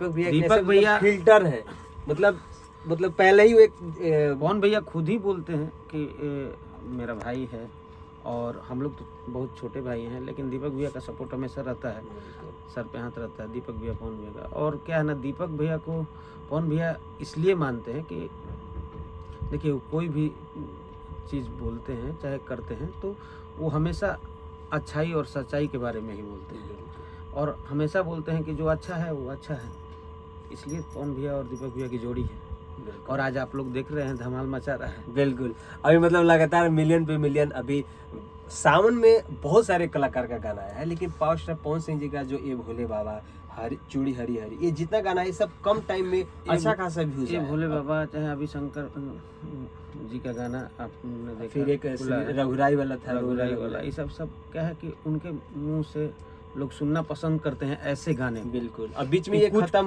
दीपक भैया फिल्टर है, मतलब पहले ही वो एक पवन भैया खुद ही बोलते हैं कि मेरा भाई है, और हम लोग तो बहुत छोटे भाई हैं, लेकिन दीपक भैया का सपोर्ट हमेशा रहता है, सर पे हाथ रहता है दीपक भैया पवन भैया का। और क्या है ना, दीपक भैया को पवन भैया इसलिए मानते हैं कि देखिए वो कोई भी चीज़ बोलते हैं चाहे करते हैं तो वो हमेशा अच्छाई और सच्चाई के बारे में ही बोलते हैं, और हमेशा बोलते हैं कि जो अच्छा है वो अच्छा है। इसलिए पवन भैया और दीपक भैया की जोड़ी है, और आज आप लोग देख रहे हैं धमाल मचा रहा है। बिल्कुल, अभी मतलब लगातार मिलियन पे मिलियन, अभी सावन में बहुत सारे कलाकार का गाना आया है, लेकिन पावर स्टार पवन सिंह जी का जो ये भोले बाबा, हरी चूड़ी हरी हरी, ये जितना गाना है सब कम टाइम में अच्छा खासा व्यूज ये है। भोले बाबा चाहे अभी शंकर जी का गाना आपने देखा, फिर एक रघुराई वाला था, रघुराई वाला, ये सब क्या है कि उनके मुंह से लोग सुनना पसंद करते हैं ऐसे गाने। बिल्कुल, अब बीच में ये खत्म